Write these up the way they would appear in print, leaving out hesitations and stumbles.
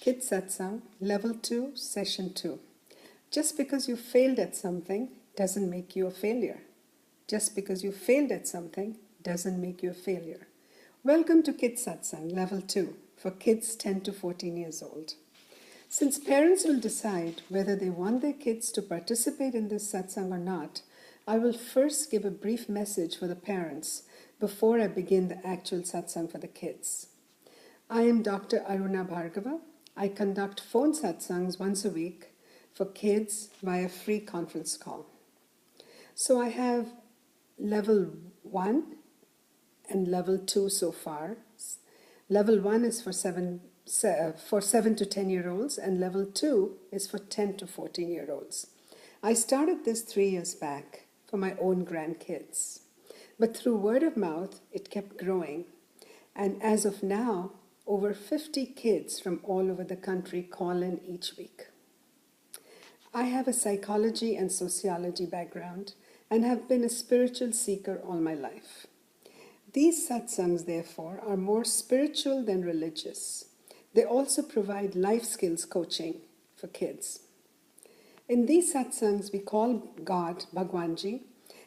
Kid Satsang, Level 2, Session 2. Just because you failed at something doesn't make you a failure. Just because you failed at something doesn't make you a failure. Welcome to Kid Satsang, Level 2, for kids 10 to 14 years old. Since parents will decide whether they want their kids to participate in this satsang or not, I will first give a brief message for the parents before I begin the actual satsang for the kids. I am Dr. Aruna Bhargava. I conduct phone satsangs once a week for kids via free conference call. So I have level 1 and level 2 so far. Level 1 is for 7 to 10 year olds and level 2 is for 10 to 14 year olds. I started this 3 years back for my own grandkids. But through word of mouth, it kept growing. And as of now, over 50 kids from all over the country call in each week. I have a psychology and sociology background and have been a spiritual seeker all my life. These satsangs, therefore, are more spiritual than religious. They also provide life skills coaching for kids. In these satsangs, we call God Bhagwanji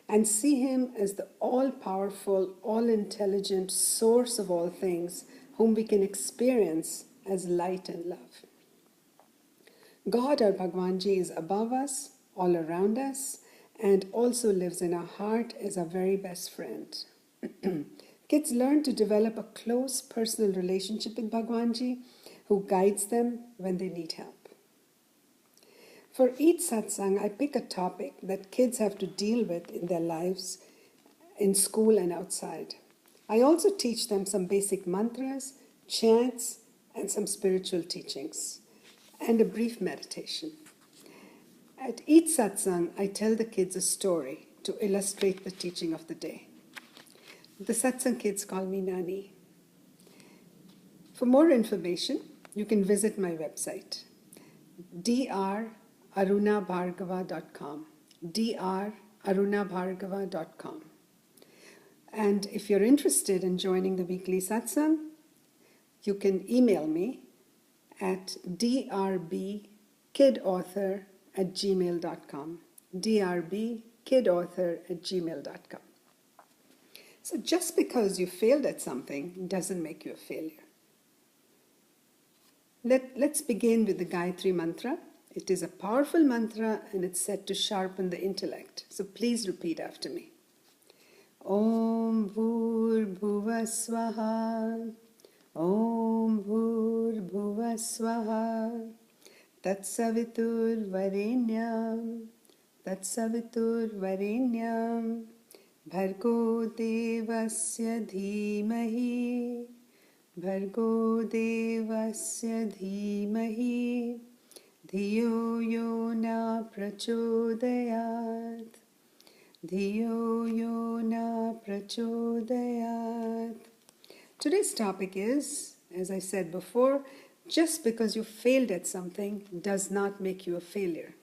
and see Him as the all-powerful, all-intelligent source of all things, whom we can experience as light and love. God or Bhagwanji is above us, all around us, and also lives in our heart as our very best friend. Kids learn to develop a close personal relationship with Bhagwanji, who guides them when they need help. For each satsang, I pick a topic that kids have to deal with in their lives, in school and outside. I also teach them some basic mantras, chants, and some spiritual teachings, and a brief meditation. At each satsang, I tell the kids a story to illustrate the teaching of the day. The satsang kids call me Nani. For more information, you can visit my website, drarunabhargava.com, drarunabhargava.com. And if you're interested in joining the weekly satsang, you can email me at drbkidauthor@gmail.com, drbkidauthor@gmail.com. So just because you failed at something doesn't make you a failure. Let's begin with the Gayatri mantra. It is a powerful mantra and it's set to sharpen the intellect. So please repeat after me. Om Bhur Swaha, Om Bhur Swaha, Tatsavitur Varenyam, Tatsavitur Varenyam, Bhargo Devasya Dhimahi, Bhargo Devasya Dhimahi, Dhiyo Yo Na Prachodayat, Dhiyo Yo Na Prachodayat. Today's topic is, as I said before, just because you failed at something does not make you a failure.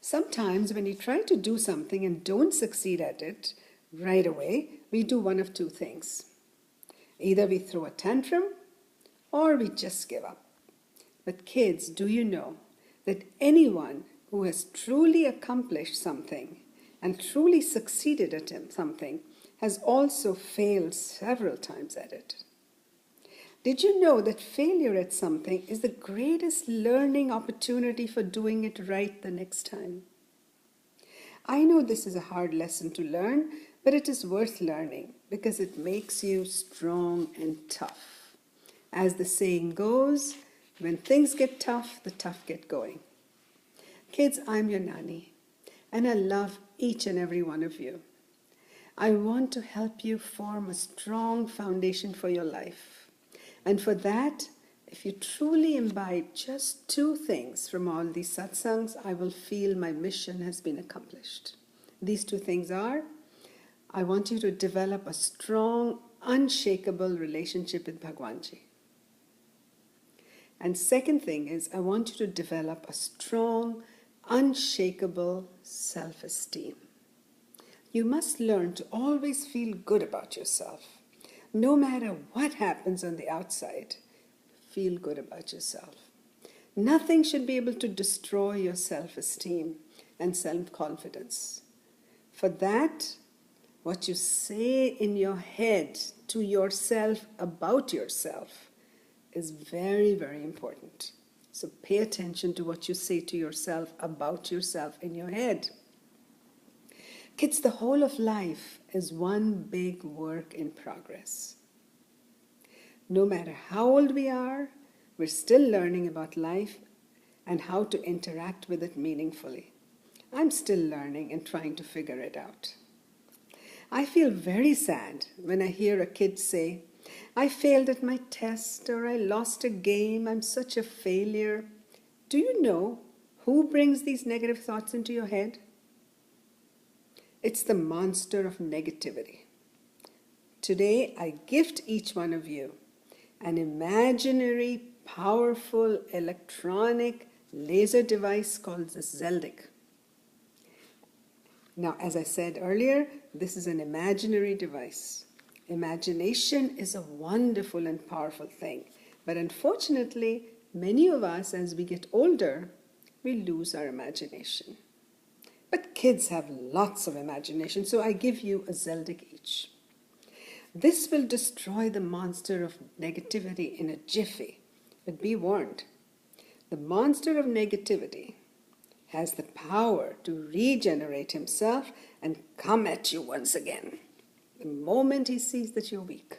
Sometimes when you try to do something and don't succeed at it right away, we do one of two things. Either we throw a tantrum or we just give up. But kids, do you know that anyone who has truly accomplished something and truly succeeded at something has also failed several times at it? Did you know that failure at something is the greatest learning opportunity for doing it right the next time? I know this is a hard lesson to learn, but it is worth learning because it makes you strong and tough. As the saying goes, when things get tough, the tough get going. Kids, I'm your Nani, and I love each and every one of you. I want to help you form a strong foundation for your life. And for that, if you truly imbibe just 2 things from all these satsangs, I will feel my mission has been accomplished. These 2 things are, I want you to develop a strong, unshakable relationship with Bhagwanji. And second thing is, I want you to develop a strong, unshakable self-esteem. You must learn to always feel good about yourself. No matter what happens on the outside, feel good about yourself. Nothing should be able to destroy your self-esteem and self-confidence. For that, what you say in your head to yourself about yourself is very, very important. So pay attention to what you say to yourself about yourself in your head. Kids, the whole of life is one big work in progress. No matter how old we are, we're still learning about life and how to interact with it meaningfully. I'm still learning and trying to figure it out. I feel very sad when I hear a kid say, I failed at my test, or I lost a game, I'm such a failure. Do you know who brings these negative thoughts into your head? It's the monster of negativity. Today, I gift each one of you an imaginary, powerful, electronic laser device called the Zeldic. Now, as I said earlier, this is an imaginary device. Imagination is a wonderful and powerful thing, but unfortunately, many of us, as we get older, we lose our imagination. But kids have lots of imagination, so I give you a Zeldic each. This will destroy the monster of negativity in a jiffy, but be warned, the monster of negativity has the power to regenerate himself and come at you once again, the moment he sees that you're weak.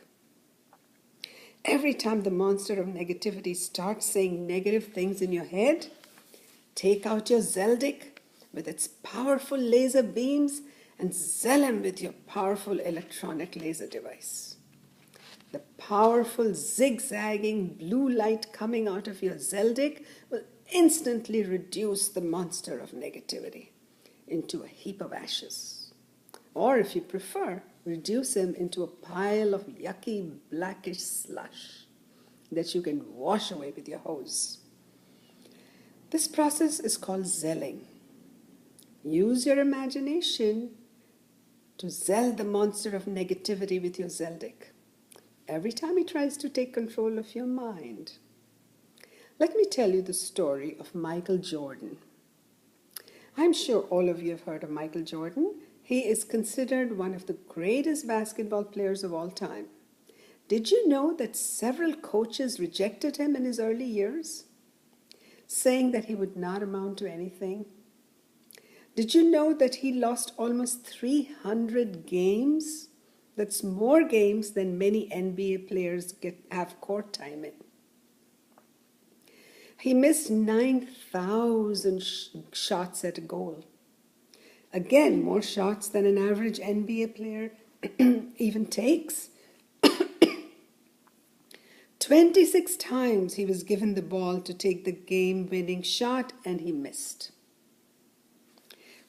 Every time the monster of negativity starts saying negative things in your head, take out your Zeldic with its powerful laser beams and zell him with your powerful electronic laser device. The powerful zigzagging blue light coming out of your Zeldic will instantly reduce the monster of negativity into a heap of ashes. Or if you prefer, reduce him into a pile of yucky blackish slush that you can wash away with your hose. This process is called zelling. Use your imagination to zell the monster of negativity with your Zeldic every time he tries to take control of your mind. Let me tell you the story of Michael Jordan. I'm sure all of you have heard of Michael Jordan. He is considered one of the greatest basketball players of all time. Did you know that several coaches rejected him in his early years, saying that he would not amount to anything? Did you know that he lost almost 300 games? That's more games than many NBA players have court time in. He missed 9,000 shots at a goal. Again, more shots than an average NBA player even takes. 26 times he was given the ball to take the game-winning shot and he missed.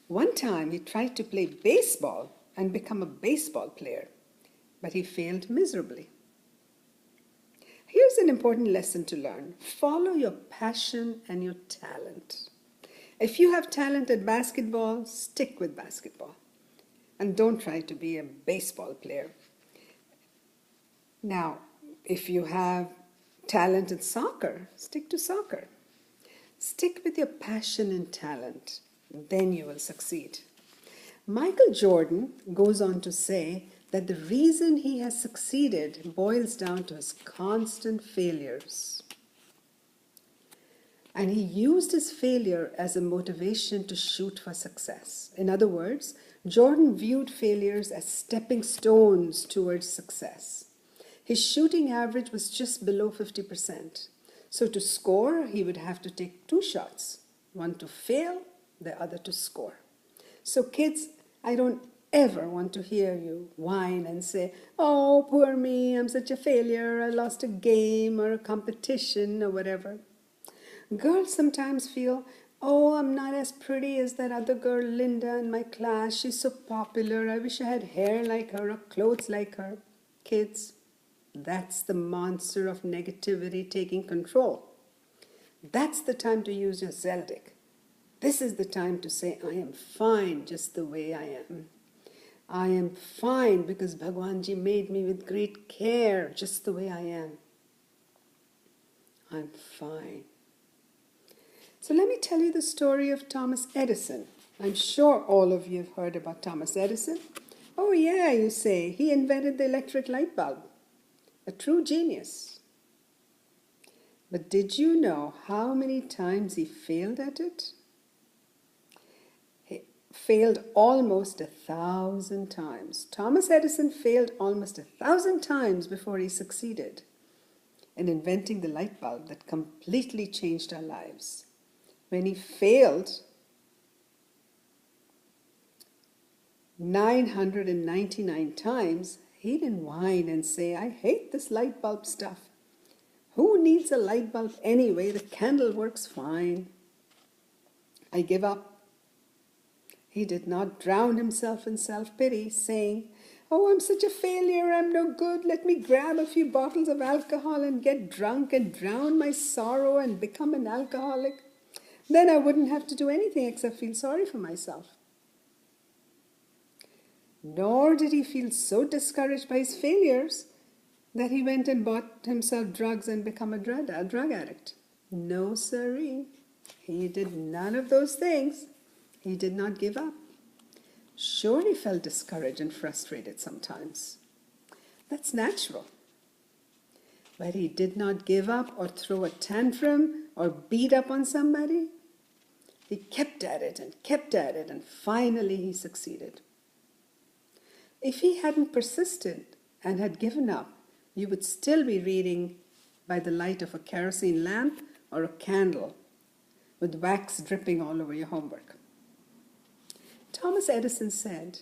One time he tried to play baseball and become a baseball player, but he failed miserably. Here's an important lesson to learn. Follow your passion and your talent. If you have talent at basketball, stick with basketball. And don't try to be a baseball player. Now, if you have talent in soccer, stick to soccer. Stick with your passion and talent. Then you will succeed. Michael Jordan goes on to say that the reason he has succeeded boils down to his constant failures. And he used his failure as a motivation to shoot for success. In other words, Jordan viewed failures as stepping stones towards success. His shooting average was just below 50%. So to score, he would have to take 2 shots, one to fail, the other to score. So kids, I don't ever want to hear you whine and say, oh, poor me, I'm such a failure, I lost a game or a competition or whatever. Girls sometimes feel, oh, I'm not as pretty as that other girl, Linda, in my class. She's so popular. I wish I had hair like her or clothes like her. Kids, that's the monster of negativity taking control. That's the time to use your Zeldic. This is the time to say, I am fine just the way I am. I am fine because Bhagwanji made me with great care just the way I am. I'm fine. So let me tell you the story of Thomas Edison. I'm sure all of you have heard about Thomas Edison. Oh yeah, you say, he invented the electric light bulb. A true genius. But did you know how many times he failed at it? He failed almost 1,000 times. Thomas Edison failed almost 1,000 times before he succeeded in inventing the light bulb that completely changed our lives. When he failed 999 times, he didn't whine and say, I hate this light bulb stuff. Who needs a light bulb anyway? The candle works fine. I give up. He did not drown himself in self-pity, saying, oh, I'm such a failure, I'm no good. Let me grab a few bottles of alcohol and get drunk and drown my sorrow and become an alcoholic. Then I wouldn't have to do anything except feel sorry for myself. Nor did he feel so discouraged by his failures that he went and bought himself drugs and become a drug addict. No, sirree. He did none of those things. He did not give up. Sure, he felt discouraged and frustrated sometimes. That's natural. But he did not give up or throw a tantrum or beat up on somebody. He kept at it, and finally he succeeded. If he hadn't persisted and had given up, you would still be reading by the light of a kerosene lamp or a candle with wax dripping all over your homework. Thomas Edison said,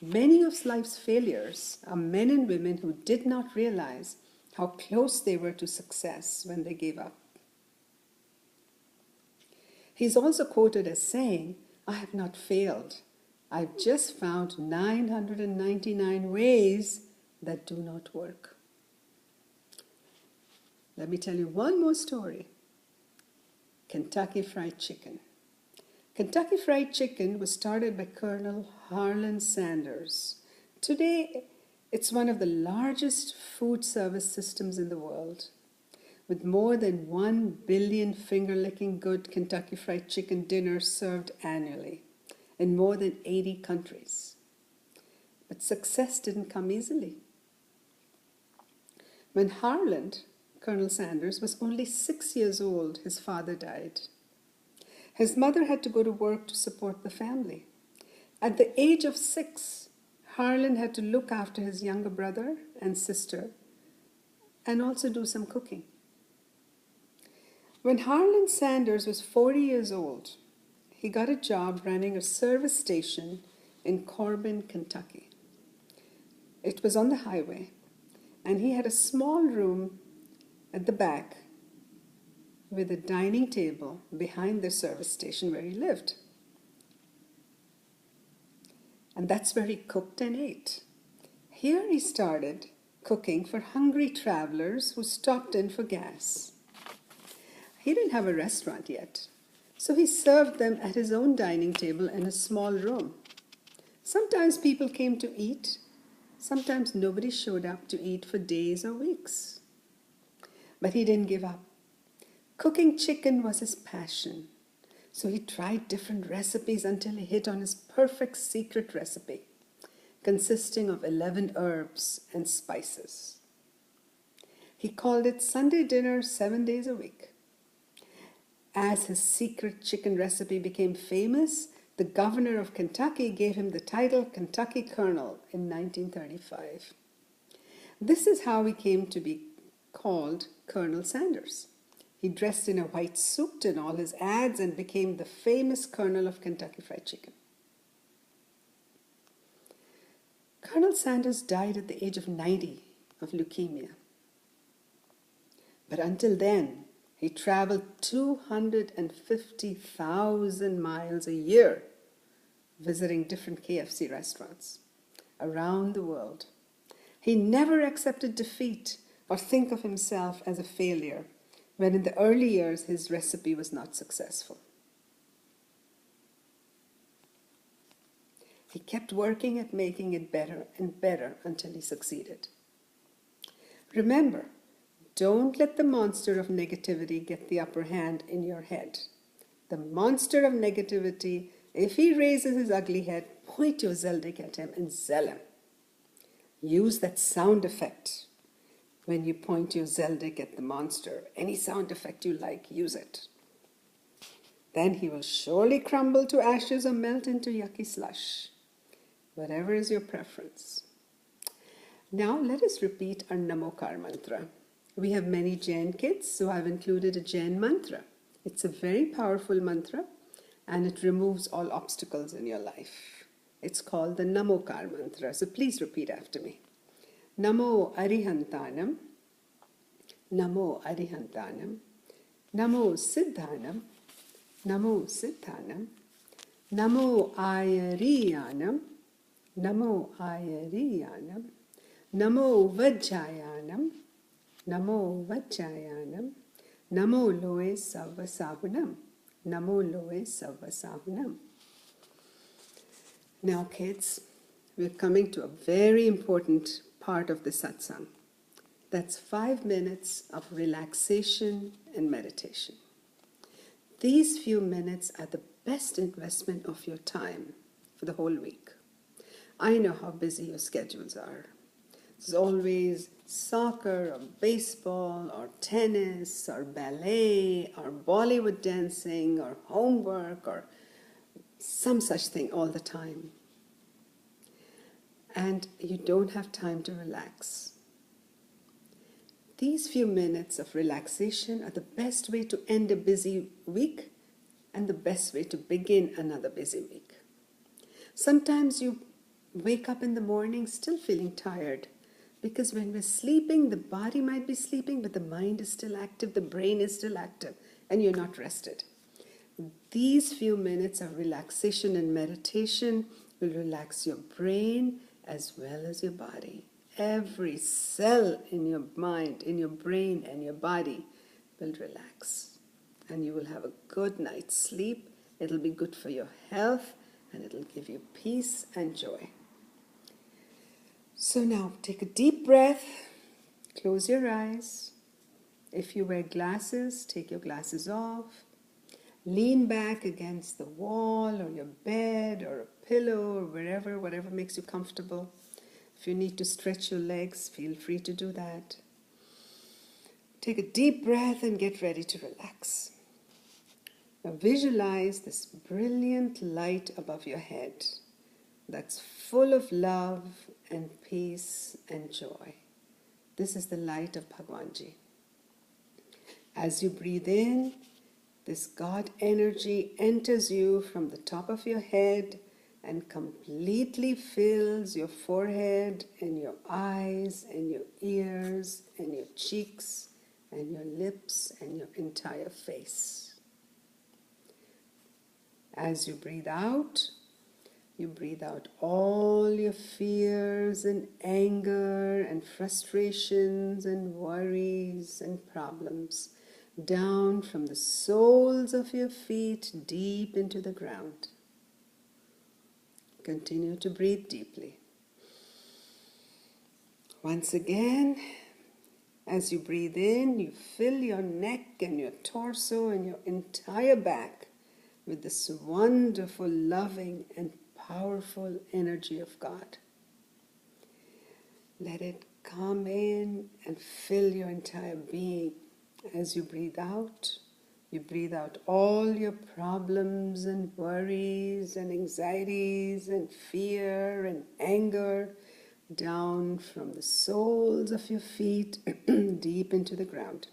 many of life's failures are men and women who did not realize how close they were to success when they gave up. He's also quoted as saying, I have not failed. I've just found 999 ways that do not work. Let me tell you one more story. Kentucky Fried Chicken. Kentucky Fried Chicken was started by Colonel Harlan Sanders. Today, it's one of the largest food service systems in the world, with more than 1 billion finger-licking good Kentucky Fried Chicken dinners served annually in more than 80 countries. But success didn't come easily. When Harlan, Colonel Sanders, was only 6 years old, his father died. His mother had to go to work to support the family. At the age of 6, Harlan had to look after his younger brother and sister and also do some cooking. When Harlan Sanders was 40 years old, he got a job running a service station in Corbin, Kentucky. It was on the highway, and he had a small room at the back with a dining table behind the service station where he lived. And that's where he cooked and ate. Here he started cooking for hungry travelers who stopped in for gas. He didn't have a restaurant yet, so he served them at his own dining table in a small room. Sometimes people came to eat, sometimes nobody showed up to eat for days or weeks. But he didn't give up. Cooking chicken was his passion, so he tried different recipes until he hit on his perfect secret recipe, consisting of 11 herbs and spices. He called it Sunday dinner 7 days a week. As his secret chicken recipe became famous, the governor of Kentucky gave him the title Kentucky Colonel in 1935. This is how he came to be called Colonel Sanders. He dressed in a white suit in all his ads and became the famous Colonel of Kentucky Fried Chicken. Colonel Sanders died at the age of 90 of leukemia. But until then, he traveled 250,000 miles a year, visiting different KFC restaurants around the world. He never accepted defeat or think of himself as a failure when in the early years his recipe was not successful. He kept working at making it better and better until he succeeded. Remember, Don't let the monster of negativity get the upper hand in your head. The monster of negativity, if he raises his ugly head, point your Zeldik at him and zell him. Use that sound effect when you point your Zeldik at the monster. Any sound effect you like, use it. Then he will surely crumble to ashes or melt into yucky slush. Whatever is your preference. Now let us repeat our Namokar mantra. We have many Jain kids, so I've included a Jain mantra. It's a very powerful mantra and it removes all obstacles in your life. It's called the Namokar mantra, so please repeat after me. Namo Arihantanam, Namo Arihantanam, Namo Siddhanam, Namo Siddhanam, Namo Ayariyanam, Namo Ayariyanam, Namo Vajjayanam, Namo Vajjayanam, Namo Loe Savvasahunam, Namo Loe Savvasahunam. Now kids, we're coming to a very important part of the satsang. That's 5 minutes of relaxation and meditation. These few minutes are the best investment of your time for the whole week. I know how busy your schedules are. There's always soccer or baseball or tennis or ballet or Bollywood dancing or homework or some such thing all the time. And you don't have time to relax. These few minutes of relaxation are the best way to end a busy week and the best way to begin another busy week. Sometimes you wake up in the morning still feeling tired, because when we're sleeping, the body might be sleeping, but the mind is still active, the brain is still active, and you're not rested. These few minutes of relaxation and meditation will relax your brain as well as your body. Every cell in your mind, in your brain and your body will relax. And you will have a good night's sleep. It'll be good for your health and it'll give you peace and joy. So now take a deep breath, close your eyes. If you wear glasses, take your glasses off. Lean back against the wall or your bed or a pillow or whatever makes you comfortable. If you need to stretch your legs, feel free to do that. Take a deep breath and get ready to relax. Now visualize this brilliant light above your head that's full of love and peace and joy. This is the light of Bhagwanji. As you breathe in, this God energy enters you from the top of your head and completely fills your forehead and your eyes and your ears and your cheeks and your lips and your entire face. As you breathe out all your fears and anger and frustrations and worries and problems down from the soles of your feet deep into the ground. Continue to breathe deeply. Once again, as you breathe in, you fill your neck and your torso and your entire back with this wonderful, loving, and powerful energy of God. Let it come in and fill your entire being. As you breathe out all your problems and worries and anxieties and fear and anger down from the soles of your feet deep into the ground.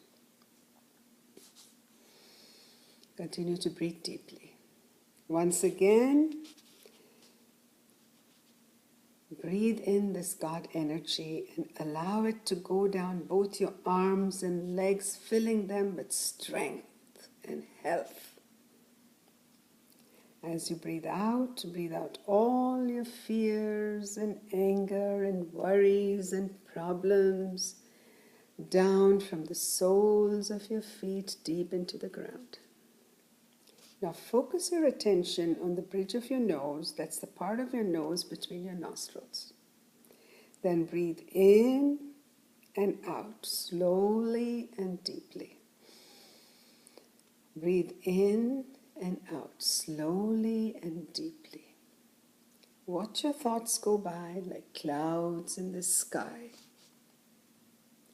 Continue to breathe deeply. Once again, breathe in this God energy and allow it to go down both your arms and legs, filling them with strength and health. As you breathe out all your fears and anger and worries and problems down from the soles of your feet deep into the ground. Now focus your attention on the bridge of your nose, that's the part of your nose between your nostrils. Then breathe in and out, slowly and deeply. Breathe in and out, slowly and deeply. Watch your thoughts go by like clouds in the sky.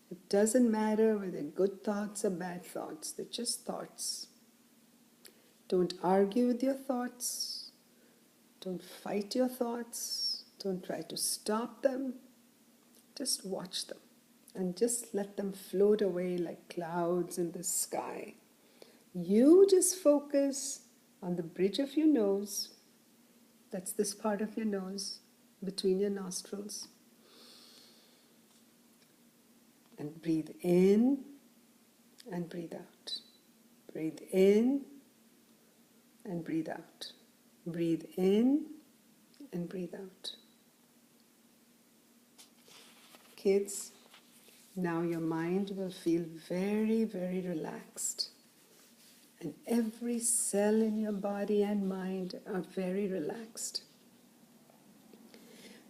It doesn't matter whether they're good thoughts or bad thoughts, they're just thoughts. Don't argue with your thoughts. Don't fight your thoughts. Don't try to stop them. Just watch them and just let them float away like clouds in the sky. You just focus on the bridge of your nose. That's this part of your nose between your nostrils. And breathe in and breathe out. Breathe in and breathe out. Breathe in and breathe out. Kids, now your mind will feel very, very relaxed. And every cell in your body and mind are very relaxed.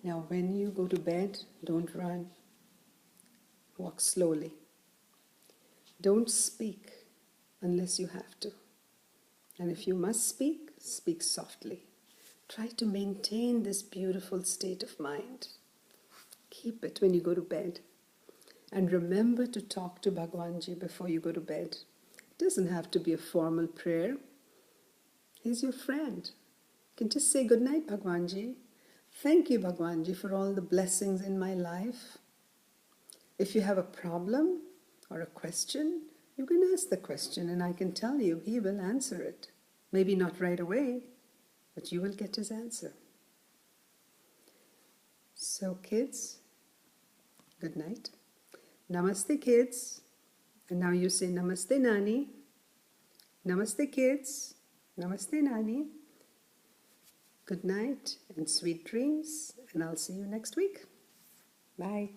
Now when you go to bed, don't run. Walk slowly. Don't speak unless you have to. And if you must speak, speak softly. Try to maintain this beautiful state of mind. Keep it when you go to bed. And remember to talk to Bhagwanji before you go to bed. It doesn't have to be a formal prayer. He's your friend. You can just say, "Good night, Bhagwanji. Thank you, Bhagwanji, for all the blessings in my life." If you have a problem or a question, you can ask the question and I can tell you he will answer it. Maybe not right away, but you will get his answer. So kids, good night. Namaste kids. And now you say Namaste Nani. Namaste kids. Namaste Nani. Good night and sweet dreams, and I'll see you next week. Bye.